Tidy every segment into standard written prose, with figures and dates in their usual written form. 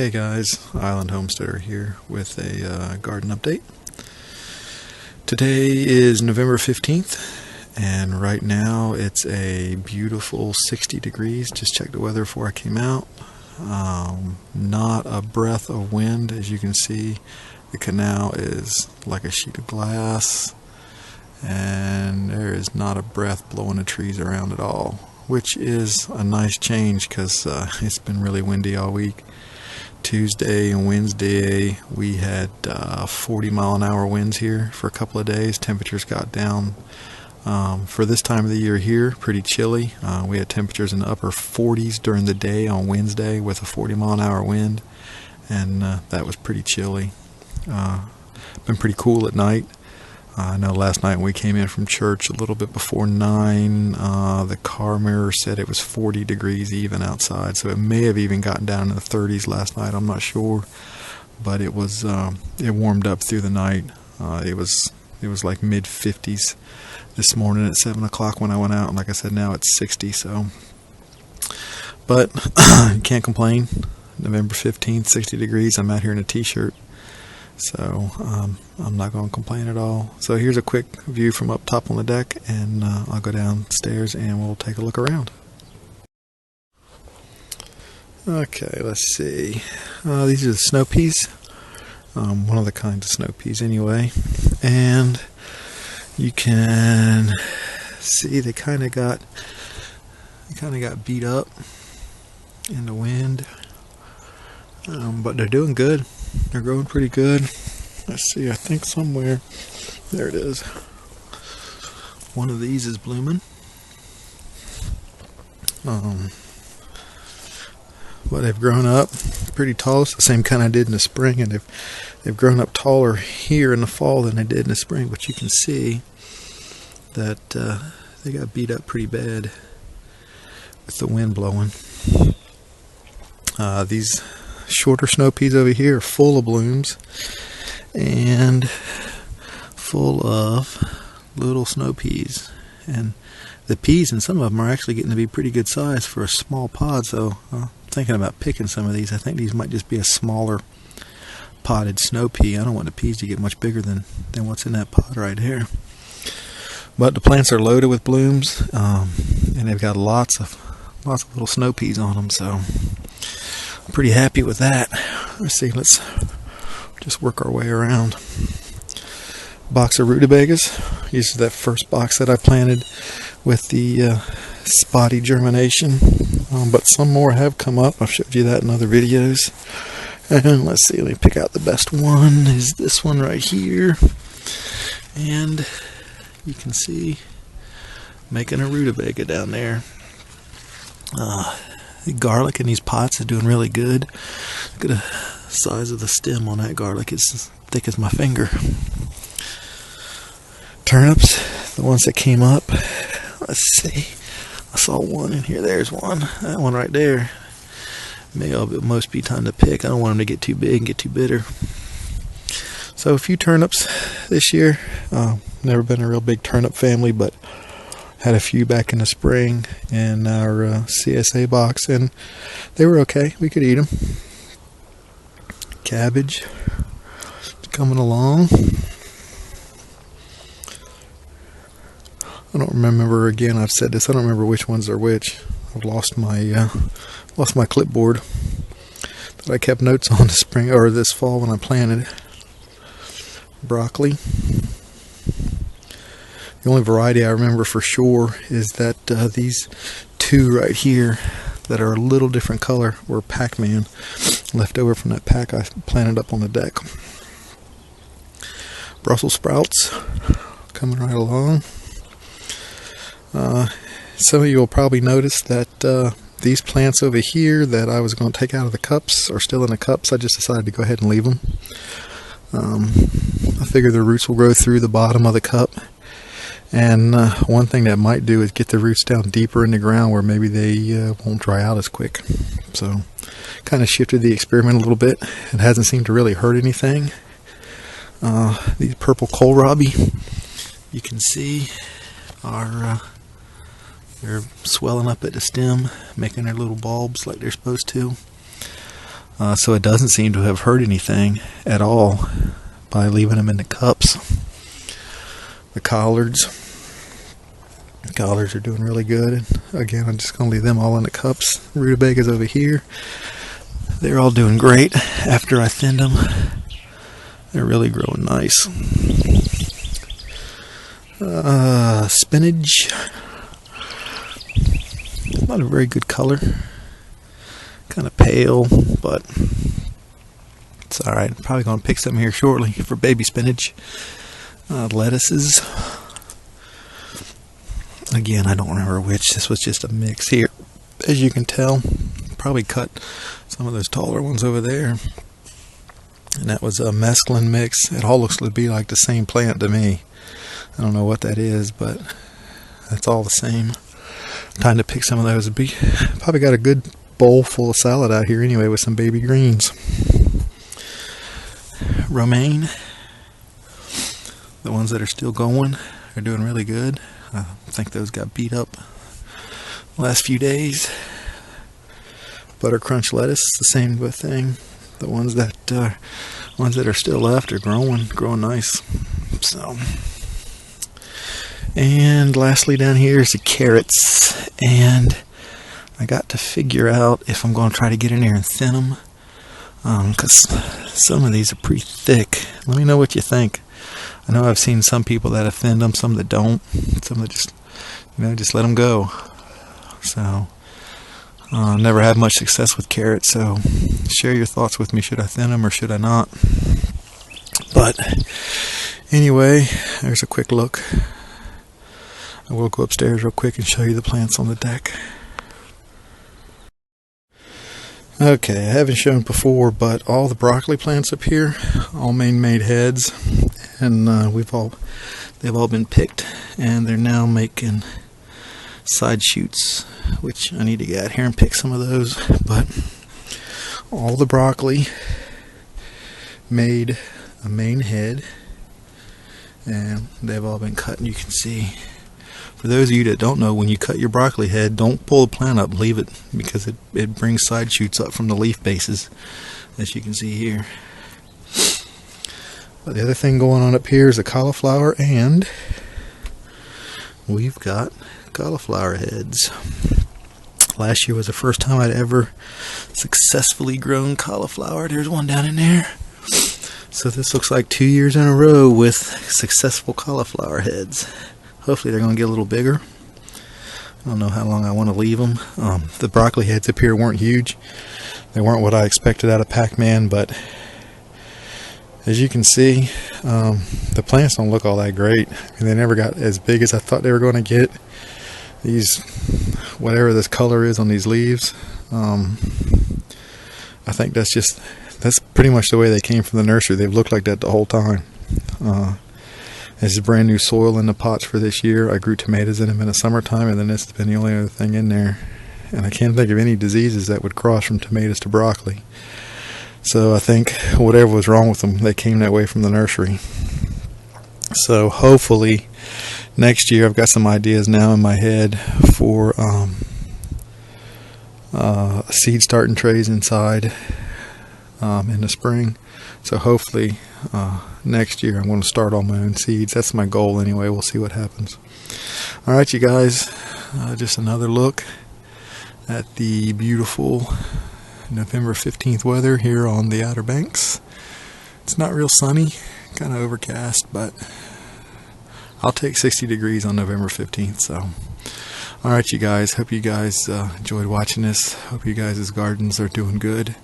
Hey guys, Island Homesteader here with a garden update. Today is November 15th and right now it's a beautiful 60 degrees. Just checked the weather before I came out. Not a breath of wind. As you can see, the canal is like a sheet of glass and there is not a breath blowing the trees around at all, which is a nice change because it's been really windy all week. Tuesday and Wednesday we had 40-mile-an-hour winds here for a couple of days. Temperatures got down for this time of the year here pretty chilly. We had temperatures in the upper 40s during the day on Wednesday with a 40-mile-an-hour wind, and that was pretty chilly. Been pretty cool at night. I know last night when we came in from church a little bit before 9, the car mirror said it was 40 degrees even outside, so it may have even gotten down to the 30s last night. I'm not sure, but it was it warmed up through the night. It was like mid 50s this morning at 7 o'clock when I went out, and like I said, now it's 60. So, but you can't complain. November 15th, 60 degrees. I'm out here in a t-shirt. So I'm not going to complain at all. So here's a quick view from up top on the deck, and I'll go downstairs and we'll take a look around. Okay, let's see. These are the snow peas. One of the kinds of snow peas anyway. And you can see they kind of got beat up in the wind. But they're doing good. They're growing pretty good. Let's see, I think somewhere, there it is. One of these is blooming. But they've grown up pretty tall. It's the same kind I did in the spring, and they've grown up taller here in the fall than they did in the spring. But you can see that they got beat up pretty bad with the wind blowing. These shorter snow peas over here are full of blooms and full of little snow peas, and the peas in some of them are actually getting to be pretty good size for a small pod. So I'm thinking about picking some of these. I think these might just be a smaller potted snow pea. I don't want the peas to get much bigger than what's in that pod right here. But the plants are loaded with blooms, and they've got lots of little snow peas on them, so I'm pretty happy with that. Let's see, let's just work our way around. Box of rutabagas. This is that first box that I planted with the spotty germination, but some more have come up. I've showed you that in other videos. And let's see, let me pick out the best one. Is this one right here, and you can see making a rutabaga down there. The garlic in these pots is doing really good. Look at the size of the stem on that garlic. It's as thick as my finger. Turnips, the ones that came up. Let's see. I saw one in here. There's one. That one right there. May almost be time to pick. I don't want them to get too big and get too bitter. So a few turnips this year. Never been a real big turnip family, but had a few back in the spring in our CSA box, and they were okay. We could eat them. Cabbage coming along. I don't remember, again, I've said this, I don't remember which ones are which. I've lost my clipboard that I kept notes on this spring or this fall when I planted. Broccoli. The only variety I remember for sure is that these two right here that are a little different color were Pac-Man, left over from that pack I planted up on the deck. Brussels sprouts coming right along. Some of you will probably notice that these plants over here that I was going to take out of the cups are still in the cups. I just decided to go ahead and leave them. I figure the roots will grow through the bottom of the cup. And one thing that might do is get the roots down deeper in the ground where maybe they won't dry out as quick. So kind of shifted the experiment a little bit. It hasn't seemed to really hurt anything. These purple kohlrabi, you can see, are they're swelling up at the stem, making their little bulbs like they're supposed to. So it doesn't seem to have hurt anything at all by leaving them in the cups. The collards are doing really good. And again, I'm just going to leave them all in the cups. Rutabagas over here, they're all doing great after I thinned them. They're really growing nice. Spinach, not a very good color. Kind of pale, but it's alright. Probably going to pick some here shortly for baby spinach. Lettuces. Again, I don't remember which. This was just a mix here. As you can tell, probably cut some of those taller ones over there. And that was a mesclun mix. It all looks to be like the same plant to me. I don't know what that is, but that's all the same. Time to pick some of those. Probably got a good bowl full of salad out here anyway with some baby greens. Romaine. The ones that are still going are doing really good. I think those got beat up the last few days. Butter crunch lettuce, the same thing. The ones that are still left are growing nice. So, and lastly down here is the carrots, and I got to figure out if I'm going to try to get in there and thin them, because some of these are pretty thick. Let me know what you think. I know I've seen some people that have thinned them, some that don't, some that just let them go. So, never had much success with carrots, so share your thoughts with me. Should I thin them or should I not? But anyway, there's a quick look. I will go upstairs real quick and show you the plants on the deck. Okay, I haven't shown before, but all the broccoli plants up here, all man-made heads, and they've all been picked, and they're now making side shoots, which I need to get out here and pick some of those. But all the broccoli made a main head, and they've all been cut, and you can see. For those of you that don't know, when you cut your broccoli head, don't pull the plant up, leave it, because it brings side shoots up from the leaf bases, as you can see here. But the other thing going on up here is a cauliflower, and we've got cauliflower heads. Last year was the first time I'd ever successfully grown cauliflower. There's one down in there. So this looks like 2 years in a row with successful cauliflower heads. Hopefully they're going to get a little bigger. I don't know how long I want to leave them. The broccoli heads up here weren't huge. They weren't what I expected out of Pac-Man, but as you can see, the plants don't look all that great. I mean, they never got as big as I thought they were going to get. These, whatever this color is on these leaves, I think that's pretty much the way they came from the nursery. They've looked like that the whole time. This is brand new soil in the pots for this year. I grew tomatoes in them in the summertime, and then this has been the only other thing in there. And I can't think of any diseases that would cross from tomatoes to broccoli. So I think whatever was wrong with them, they came that way from the nursery. So hopefully next year, I've got some ideas now in my head for seed starting trays inside in the spring. So hopefully next year I'm going to start all my own seeds. That's my goal anyway. We'll see what happens. Alright, you guys, just another look at the beautiful November 15th weather here on the Outer Banks. It's not real sunny, kind of overcast, but I'll take 60 degrees on November 15th. So, alright, you guys, hope you guys enjoyed watching this. Hope you guys' gardens are doing good.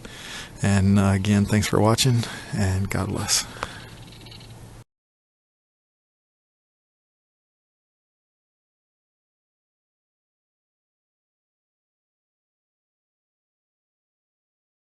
And again, thanks for watching, and God bless.